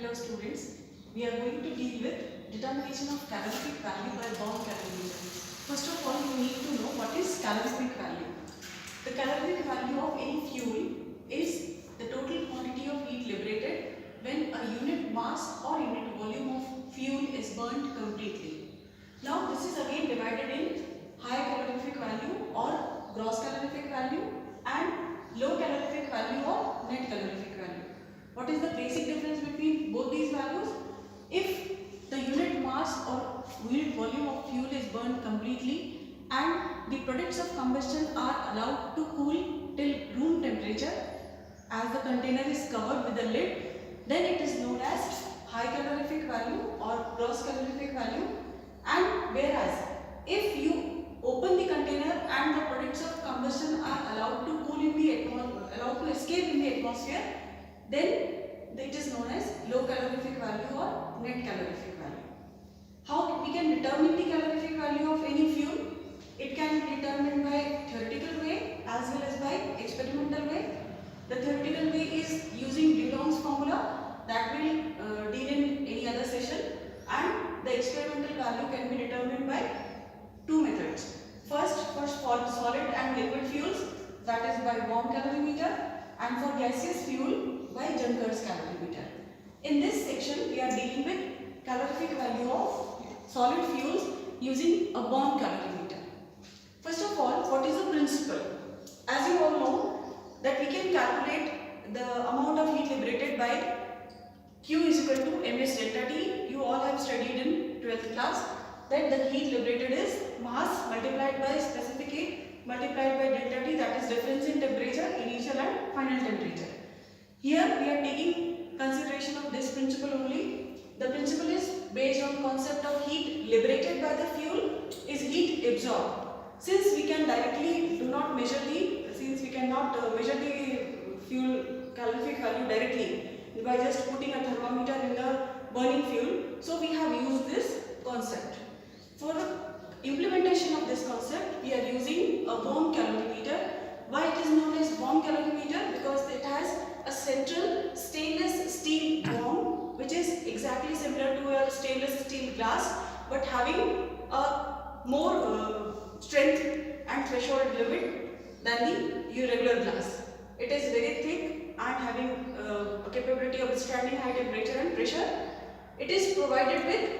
Hello students, we are going to deal with determination of calorific value by bomb calorimeter. First of all, you need to know what is calorific value. The calorific value of any fuel is the total quantity of heat liberated when a unit mass or unit volume of fuel is burnt completely. Now this is again divided in high calorific value or gross calorific value and low calorific value or net calorific value. What is the basic difference between both these values? If the unit mass or unit volume of fuel is burned completely and the products of combustion are allowed to cool till room temperature as the container is covered with a lid, then it is known as high calorific value or gross calorific value. And whereas if you open the container and the products of combustion are allowed to cool in the allowed to escape in the atmosphere, then it is known as low calorific value or net calorific value. How we can determine the calorific value of any fuel? It can be determined by theoretical way as well as by experimental way. The theoretical way is using Dulong's formula that will deal in any other session, and the experimental value can be determined by two methods. First, for solid and liquid fuels, that is by bomb calorimeter, and for gaseous fuel by Junker's calorimeter. In this section, we are dealing with calorific value of solid fuels using a bomb calorimeter. First of all, what is the principle? As you all know that we can calculate the amount of heat liberated by Q is equal to ms delta T. You all have studied in 12th class that the heat liberated is mass multiplied by specific heat multiplied by delta T, that is difference in temperature, initial and final temperature. Here we are taking consideration of this principle only. The principle is based on concept of heat liberated by the fuel is heat absorbed. Since we can directly cannot measure the fuel calorific value directly by just putting a thermometer in the burning fuel, so we have used this concept. For implementation of this concept, we are using a bomb calorimeter. Why it is known as bomb calorimeter? Because it has a central stainless steel bomb which is exactly similar to a stainless steel glass but having a more strength and threshold limit than the regular glass. It is very thick and having a capability of withstanding high temperature and pressure. It is provided with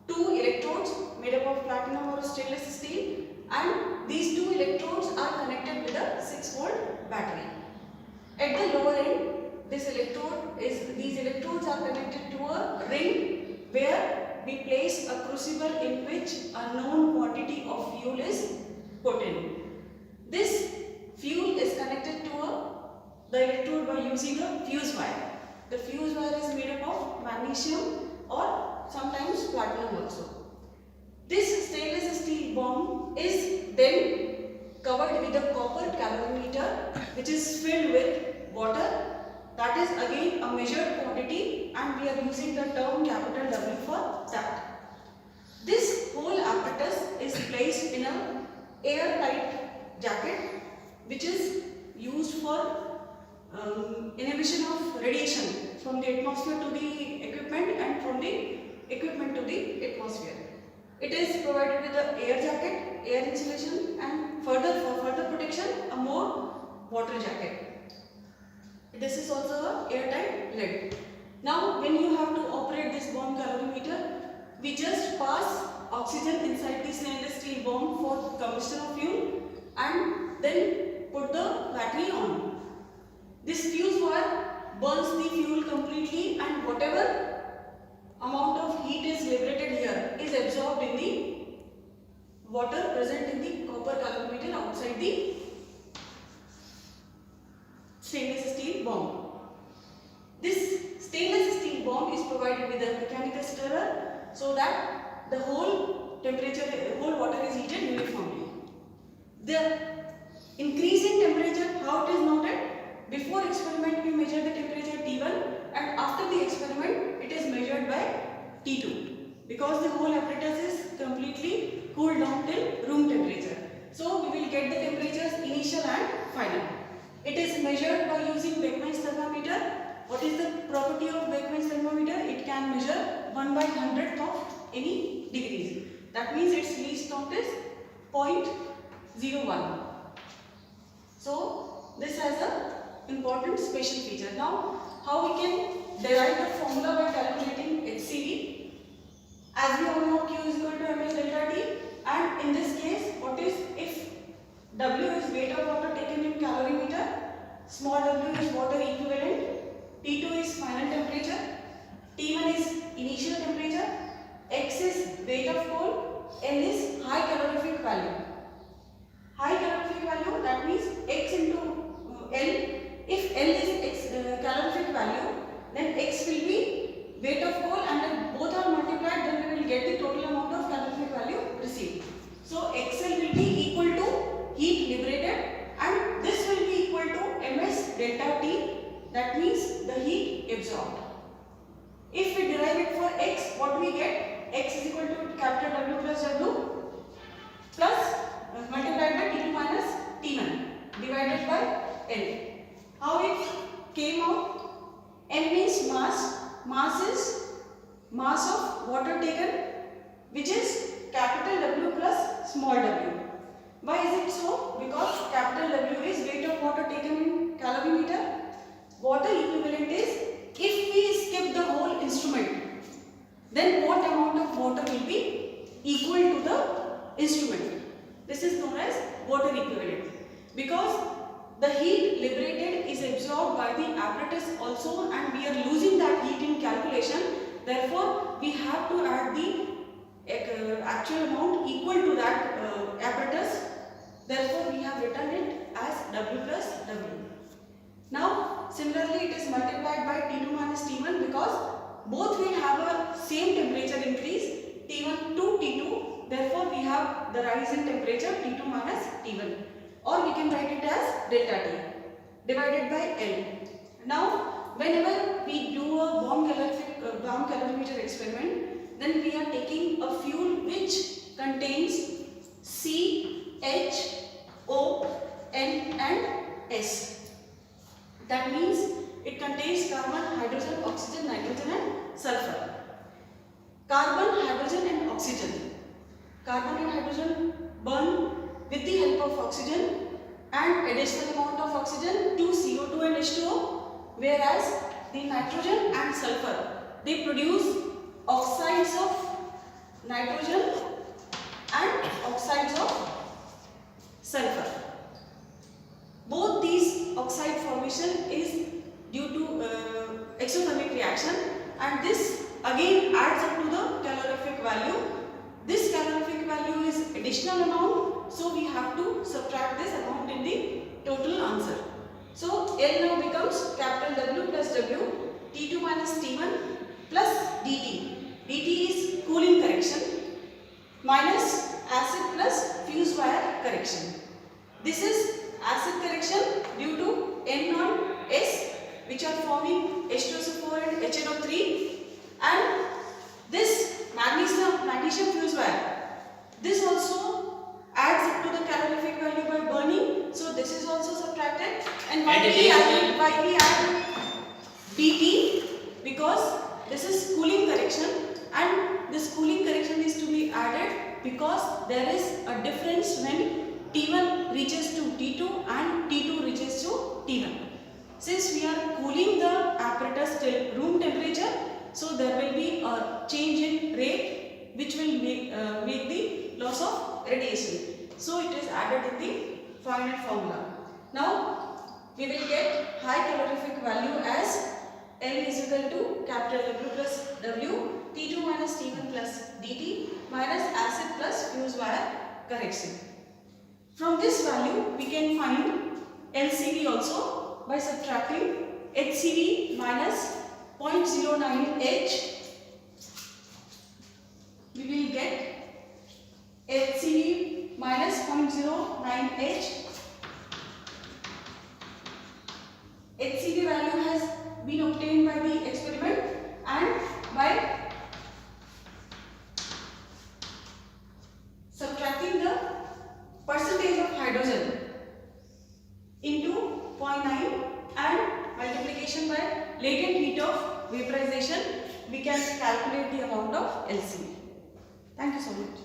two electrodes made up of platinum or stainless steel, and these two electrodes are connected with a 6-volt battery. At the lower end, these electrodes are connected to a ring where we place a crucible in which a known quantity of fuel is put in. This fuel is connected to the electrode by using a fuse wire. The fuse wire is made up of magnesium or sometimes platinum also. This stainless steel bomb is then covered with a copper calorimeter which is filled with water. That is again a measured quantity and we are using the term capital W for that. This whole apparatus is placed in an airtight jacket which is used for inhibition of radiation from the atmosphere to the equipment and from the equipment to the atmosphere. It is provided with the air jacket, air insulation, and for further protection a more water jacket. This is also a airtight lid. Now when you have to operate this bomb calorimeter, we just pass oxygen inside the stainless steel bomb for combustion of fuel and then put the battery on. This fuse wire burns the fuel completely and whatever amount of heat is liberated here is absorbed in the water present in the copper calorimeter outside the stainless steel bomb. This stainless steel bomb is provided with a mechanical stirrer so that the whole water is heated uniformly. The increase in temperature, how it is noted? Before experiment we measure the temperature T1 and after the experiment it is measured by T2 because the whole apparatus is completely cooled down till room temperature. So we will get the temperatures initial and final. It is measured by using Beckmann's thermometer. What is the property of Beckmann's thermometer, it can measure 1/100th of any degrees. That means its least count is 0.01. So this has a important special feature. Now how we can derive the formula by calculating HCV? As we all know, Q is equal to mH delta T, and in this case, what is, if W is weight of water taken in calorimeter, small w is water equivalent, T2 is final temperature, T1 is initial temperature, X is weight of coal, L is high calorific value. High calorific value, that means X into L. If L is calorific value, then X will be weight of coal, and if both are multiplied, then we will get the total amount of calorific value received. So XL will be equal to heat liberated, and this will be equal to ms delta T, that means the heat absorbed. If we derive it for X, what we get? X is equal to capital W plus W plus multiplied by T2 minus T1 divided by L. How it came out? M means mass. Mass is mass of water taken, which is capital W plus small w. Why is it so? Because capital W is weight of water taken in calorimeter. Water equivalent is, if we skip the whole instrument, then what amount of water will be equal to the instrument. This is known as water equivalent, because the heat liberated is absorbed by the apparatus also, and we are losing that heat in calculation. Therefore, we have to add the actual amount equal to that apparatus. Therefore, we have written it as W plus W. Now, similarly, it is multiplied by T2 minus T1, because both will have a same temperature increase, T1 to T2. Therefore, we have the rise in temperature T2 minus T1. Or we can write it as delta T divided by L. Now, whenever we do a bomb calorimeter experiment, then we are taking a fuel which contains C, H, O, N and S. That means it contains carbon, hydrogen, oxygen, nitrogen and sulfur. Carbon, hydrogen and oxygen. Carbon and hydrogen burn with the help of oxygen and additional amount of oxygen to CO2 and H2O, whereas the nitrogen and sulfur, they produce oxides of nitrogen and oxides of sulfur. Both these oxide formation is due to exothermic reaction, and this again adds up to the calorific value. This calorific value is additional amount, so we have to subtract this amount in the total answer. So L now becomes capital W plus W, T2 minus T1 plus dt. dt is cooling correction minus acid plus fuse wire correction. This is acid correction due to N on S, which are forming H2SO4 and HNO3, and this magnesium fuse wire, this also adds up to the calorific value by burning, so this is also subtracted. And why we add dt? Because this is cooling correction, and this cooling correction is to be added because there is a difference when T1 reaches to T2 and T2 reaches to T1. Since we are cooling the apparatus till room temperature, so there will be a change in rate which will make the loss of radiation. So it is added in the final formula. Now we will get high calorific value as L is equal to capital W plus W, T2 minus T1 plus dt minus acid plus fuse wire correction. From this value we can find LCV also by subtracting HCV minus 0.09 H. We will get HCV minus 0.09 H. HCV value has been obtained by the experiment and by subtracting the percentage of hydrogen into 0.9 and multiplication by latent heat of of vaporization, we can calculate the amount of LCV. Thank you so much.